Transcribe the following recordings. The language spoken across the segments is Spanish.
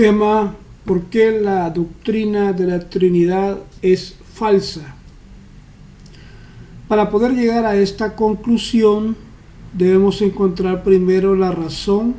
Tema: ¿por qué la doctrina de la Trinidad es falsa? Para poder llegar a esta conclusión, debemos encontrar primero la razón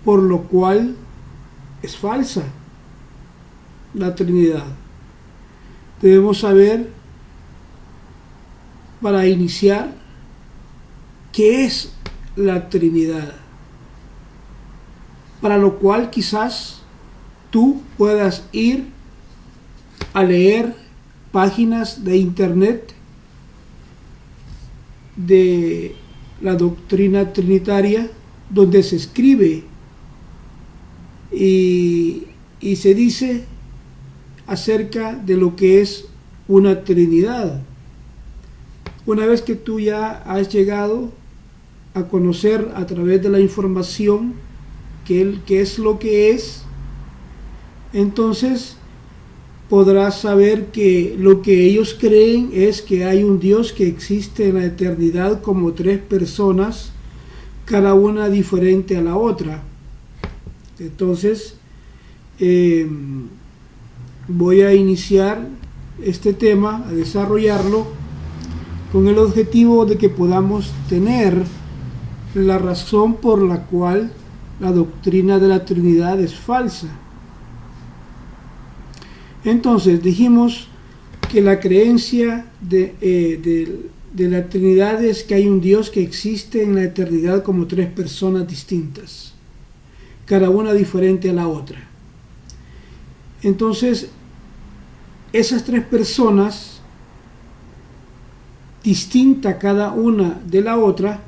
por lo cual es falsa la Trinidad. Debemos saber, para iniciar, qué es la Trinidad, para lo cual quizás tú puedas ir a leer páginas de internet de la doctrina trinitaria, donde se escribe y se dice acerca de lo que es una Trinidad. Una vez que tú ya has llegado a conocer a través de la información qué es lo que es, entonces podrás saber que lo que ellos creen es que hay un Dios que existe en la eternidad como tres personas, cada una diferente a la otra. Entonces voy a iniciar este tema, a desarrollarlo con el objetivo de que podamos tener la razón por la cual la doctrina de la Trinidad es falsa. Entonces dijimos que la creencia de la Trinidad es que hay un Dios que existe en la eternidad como tres personas distintas, cada una diferente a la otra. Entonces, esas tres personas, distintas cada una de la otra,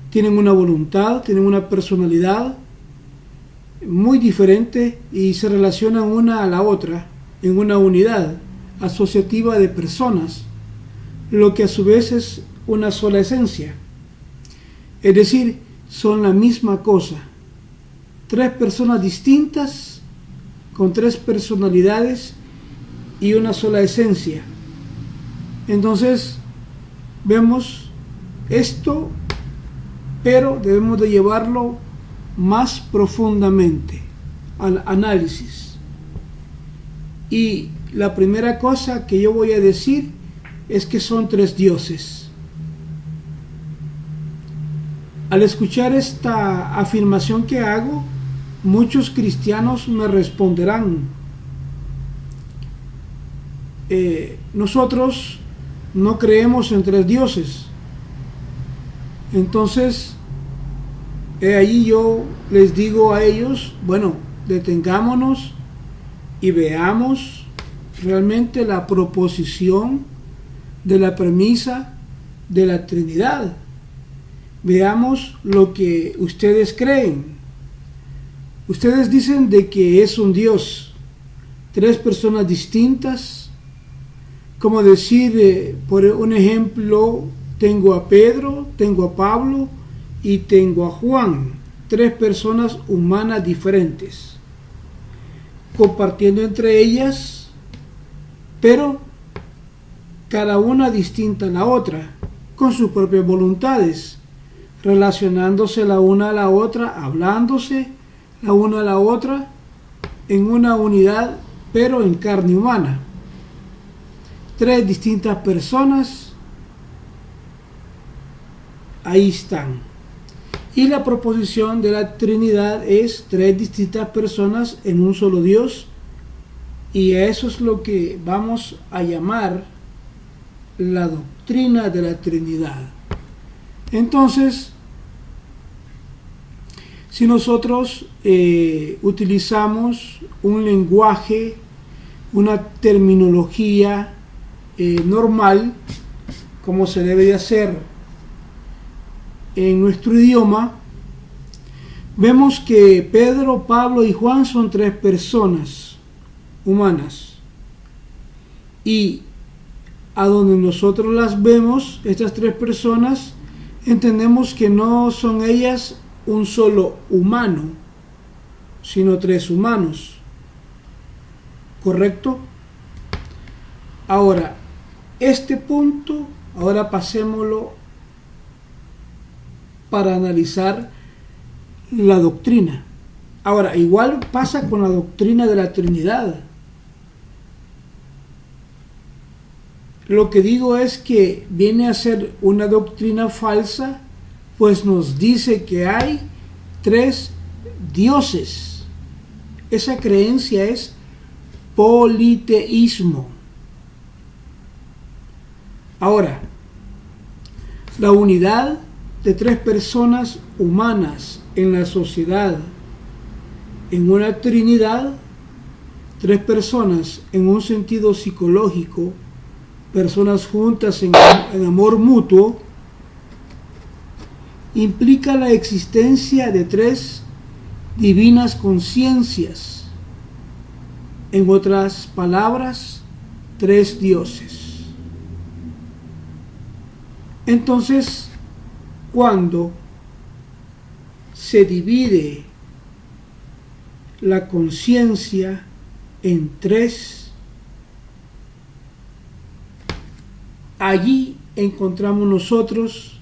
tienen una voluntad, tienen una personalidad muy diferente y se relacionan una a la otra en una unidad asociativa de personas, lo que a su vez es una sola esencia. Es decir, son la misma cosa. Tres personas distintas con tres personalidades y una sola esencia. Entonces, vemos esto, pero debemos de llevarlo más profundamente al análisis. Y la primera cosa que yo voy a decir es que son tres dioses. Al escuchar esta afirmación que hago, muchos cristianos me responderán: nosotros no creemos en tres dioses. Entonces, ahí yo les digo a ellos: bueno, detengámonos y veamos realmente la proposición de la premisa de la Trinidad. Veamos lo que ustedes creen. Ustedes dicen de que es un Dios, tres personas distintas, como decir, por un ejemplo, tengo a Pedro, tengo a Pablo y tengo a Juan, tres personas humanas diferentes, compartiendo entre ellas, pero cada una distinta a la otra, con sus propias voluntades, relacionándose la una a la otra, hablándose la una a la otra, en una unidad, pero en carne humana. Tres distintas personas, ahí están. Y la proposición de la Trinidad es tres distintas personas en un solo Dios, y eso es lo que vamos a llamar la doctrina de la Trinidad. Entonces, si nosotros utilizamos un lenguaje, una terminología normal, como se debe de hacer en nuestro idioma, vemos que Pedro, Pablo y Juan son tres personas humanas, y a donde nosotros las vemos, estas tres personas, entendemos que no son ellas un solo humano, sino tres humanos. ¿Correcto? Ahora, este punto, ahora pasémoslo para analizar la doctrina. Ahora, igual pasa con la doctrina de la Trinidad. Lo que digo es que viene a ser una doctrina falsa, pues nos dice que hay 3 dioses. Esa creencia es politeísmo. Ahora, la unidad de 3 personas humanas en la sociedad, en una trinidad, 3 personas en un sentido psicológico, personas juntas en amor mutuo, implica la existencia de 3 divinas conciencias. En otras palabras, 3 dioses. Entonces, cuando se divide la conciencia en 3, allí encontramos nosotros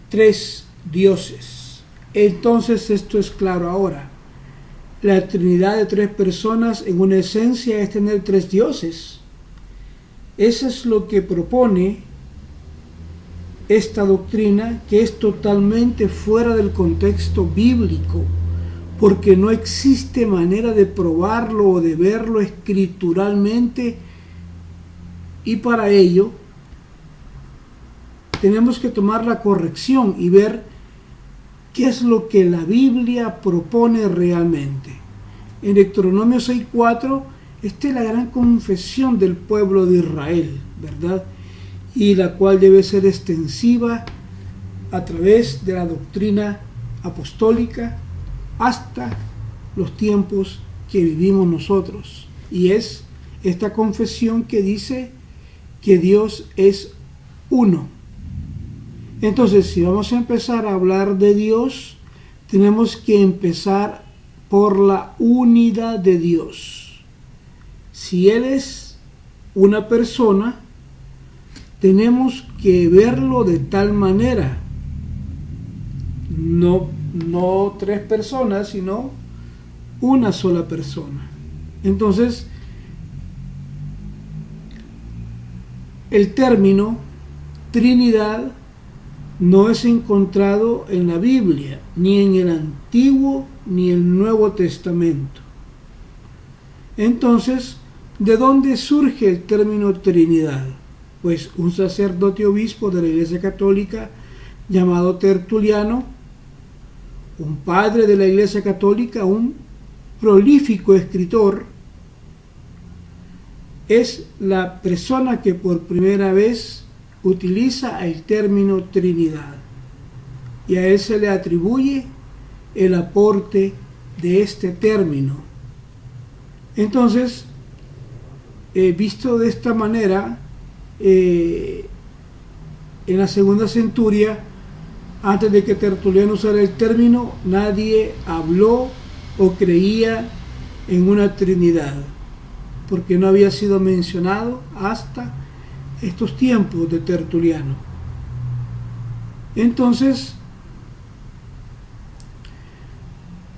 3 dioses. Entonces esto es claro ahora. La Trinidad de 3 personas en una esencia es tener 3 dioses. Eso es lo que propone esta doctrina, que es totalmente fuera del contexto bíblico, porque no existe manera de probarlo o de verlo escrituralmente, y para ello tenemos que tomar la corrección y ver qué es lo que la Biblia propone realmente. En Deuteronomio 6:4, esta es la gran confesión del pueblo de Israel, ¿verdad? Y la cual debe ser extensiva a través de la doctrina apostólica hasta los tiempos que vivimos nosotros. Y es esta confesión que dice que Dios es uno. Entonces, si vamos a empezar a hablar de Dios, tenemos que empezar por la unidad de Dios. Si Él es una persona, tenemos que verlo de tal manera, no 3 personas, sino una sola persona. Entonces, el término Trinidad no es encontrado en la Biblia, ni en el Antiguo ni el Nuevo Testamento. Entonces, ¿de dónde surge el término Trinidad? Pues un sacerdote obispo de la Iglesia Católica llamado Tertuliano, un padre de la Iglesia Católica, un prolífico escritor, es la persona que por primera vez utiliza el término Trinidad, y a él se le atribuye el aporte de este término. Entonces, visto de esta manera, en la segunda centuria, antes de que Tertuliano usara el término, nadie habló o creía en una Trinidad, porque no había sido mencionado hasta estos tiempos de Tertuliano. Entonces,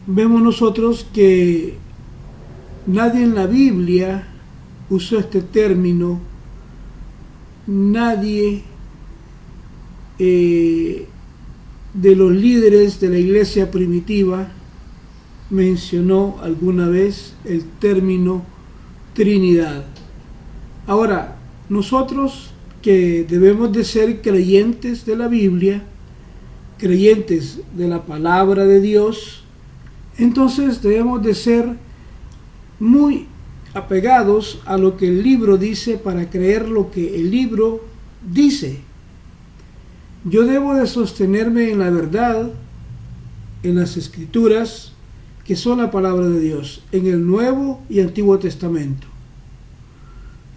vemos nosotros que nadie en la Biblia usó este término, nadie de los líderes de la iglesia primitiva mencionó alguna vez el término Trinidad. Ahora, nosotros que debemos de ser creyentes de la Biblia, creyentes de la palabra de Dios, entonces debemos de ser muy apegados a lo que el libro dice para creer lo que el libro dice. Yo debo de sostenerme en la verdad, en las Escrituras, que son la palabra de Dios, en el Nuevo y Antiguo Testamento.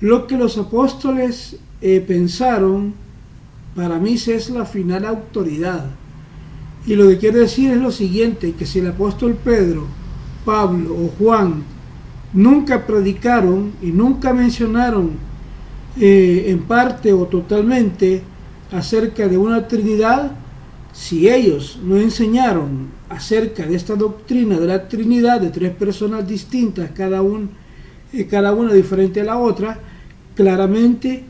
Lo que los apóstoles pensaron, para mí es la final autoridad. Y lo que quiero decir es lo siguiente, que si el apóstol Pedro, Pablo o Juan nunca predicaron y nunca mencionaron en parte o totalmente acerca de una Trinidad, si ellos no enseñaron acerca de esta doctrina de la Trinidad, de tres personas distintas, cada una diferente a la otra, claramente,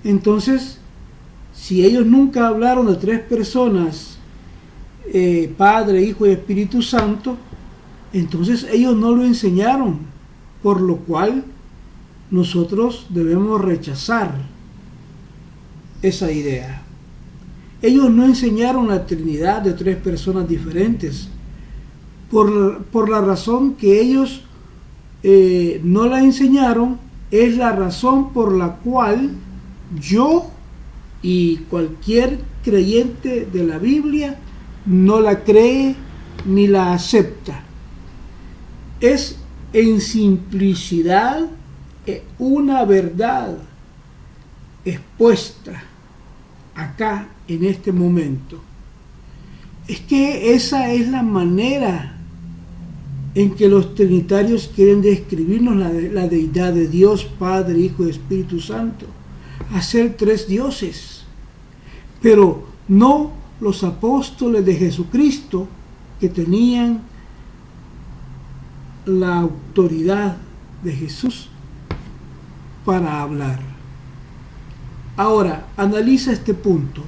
entonces, si ellos nunca hablaron de tres personas, Padre, Hijo y Espíritu Santo, entonces ellos no lo enseñaron, por lo cual nosotros debemos rechazar esa idea. Ellos no enseñaron la Trinidad de tres personas diferentes, por la razón que ellos no la enseñaron, es la razón por la cual yo y cualquier creyente de la Biblia no la cree ni la acepta. Es en simplicidad una verdad expuesta acá en este momento. Es que esa es la manera en que los trinitarios quieren describirnos la deidad de Dios, Padre, Hijo y Espíritu Santo, hacer tres dioses, pero no los apóstoles de Jesucristo, que tenían la autoridad de Jesús para hablar. Ahora, analiza este punto.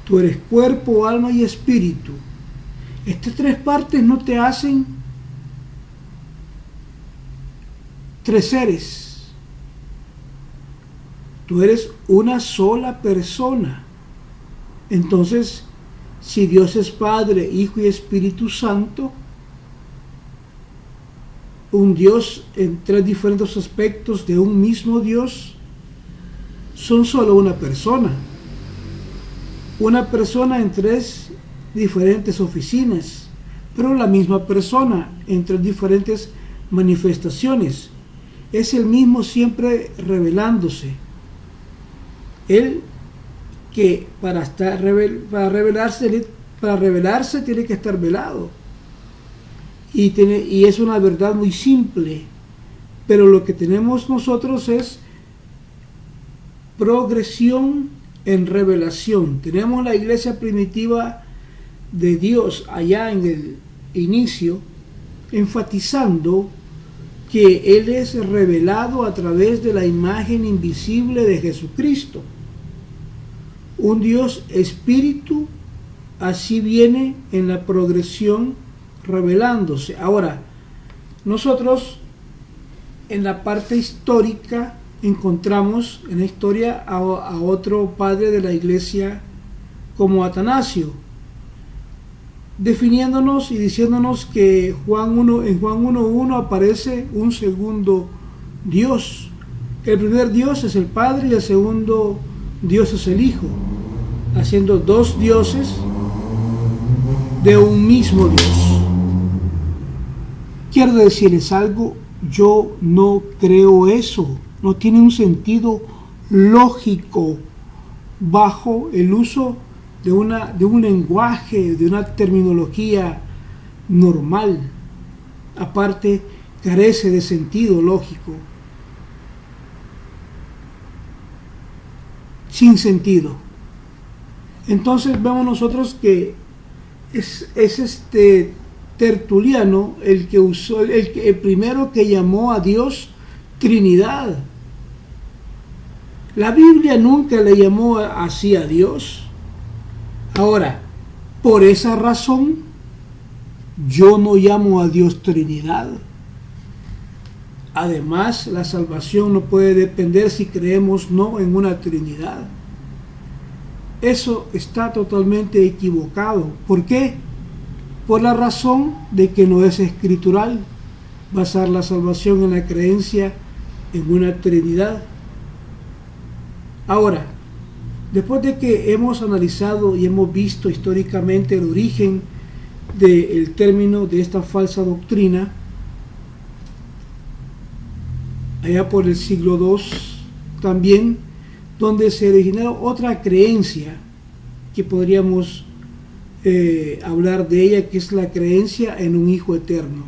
Tú eres cuerpo, alma y espíritu. Estas tres partes no te hacen tres seres. Tú eres una sola persona. Entonces, si Dios es Padre, Hijo y Espíritu Santo, un Dios en tres diferentes aspectos de un mismo Dios, son solo una persona. Una persona en tres diferentes oficinas, pero la misma persona en tres diferentes manifestaciones. Es el mismo siempre revelándose. Él que para revelarse tiene que estar velado. Y es una verdad muy simple, pero lo que tenemos nosotros es progresión en revelación. Tenemos la iglesia primitiva de Dios allá en el inicio, enfatizando que Él es revelado a través de la imagen invisible de Jesucristo. Un Dios espíritu, así viene en la progresión revelándose. Ahora, nosotros en la parte histórica encontramos en la historia a otro padre de la iglesia como Atanasio, definiéndonos y diciéndonos que en Juan 1:1 aparece un segundo Dios. El primer Dios es el Padre y el segundo Dios es el Hijo, haciendo dos dioses de un mismo Dios. Quiero decirles algo, yo no creo eso. No tiene un sentido lógico bajo el uso de un lenguaje, de una terminología normal. Aparte, carece de sentido lógico. Sin sentido. Entonces vemos nosotros que es Tertuliano el que usó, el primero que llamó a Dios Trinidad. La Biblia nunca le llamó así a Dios. Ahora, por esa razón, yo no llamo a Dios Trinidad. Además, la salvación no puede depender si creemos o no en una Trinidad. Eso está totalmente equivocado. ¿Por qué? Por la razón de que no es escritural basar la salvación en la creencia en una Trinidad. Ahora, después de que hemos analizado y hemos visto históricamente el origen del término de esta falsa doctrina, allá por el siglo II también, donde se originó otra creencia que podríamos hablar de ella, que es la creencia en un Hijo eterno.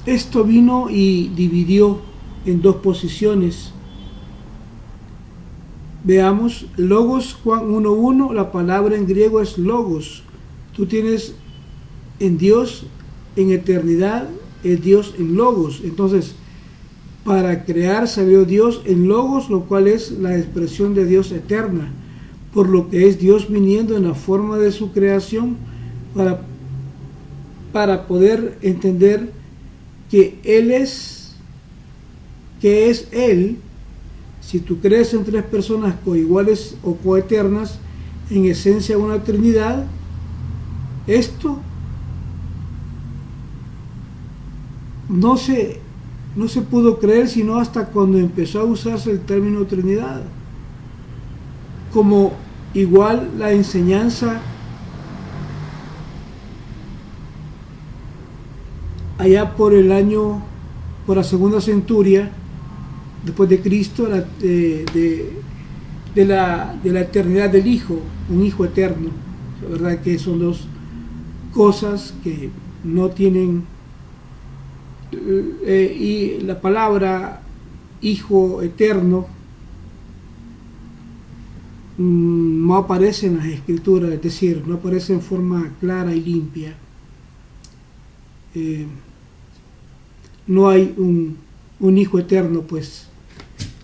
Esto vino y dividió en dos posiciones Veamos, logos, Juan 1:1, la palabra en griego es logos. Tú tienes en Dios, en eternidad, el Dios en logos. Entonces, para crear salió Dios en logos, lo cual es la expresión de Dios eterna, por lo que es Dios viniendo en la forma de su creación para poder entender que Él es, que es Él. Si tú crees en tres personas coiguales o coeternas, en esencia una Trinidad, esto no se pudo creer sino hasta cuando empezó a usarse el término Trinidad. Como igual la enseñanza allá por la segunda centuria después de Cristo, de la eternidad del Hijo, un Hijo eterno. La verdad que son dos cosas que no tienen, y la palabra Hijo eterno no aparece en las Escrituras, es decir, no aparece en forma clara y limpia. No hay un Hijo eterno, pues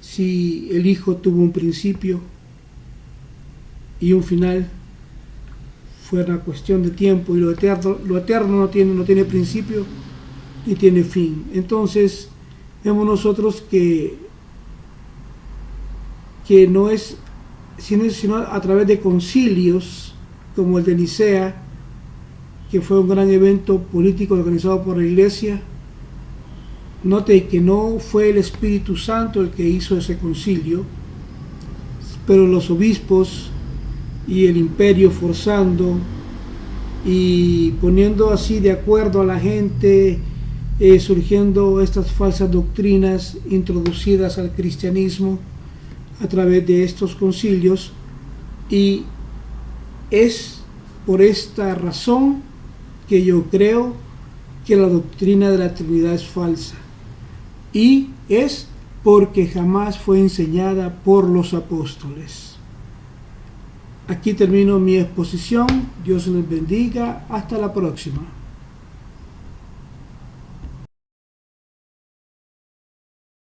si el Hijo tuvo un principio y un final, fue una cuestión de tiempo, y lo eterno no tiene principio ni tiene fin. Entonces vemos nosotros que no es sino a través de concilios como el de Nicea, que fue un gran evento político organizado por la Iglesia. Note que no fue el Espíritu Santo el que hizo ese concilio, pero los obispos y el imperio forzando y poniendo así de acuerdo a la gente, surgiendo estas falsas doctrinas introducidas al cristianismo a través de estos concilios. Y es por esta razón que yo creo que la doctrina de la Trinidad es falsa, y es porque jamás fue enseñada por los apóstoles. Aquí termino mi exposición. Dios les bendiga. Hasta la próxima.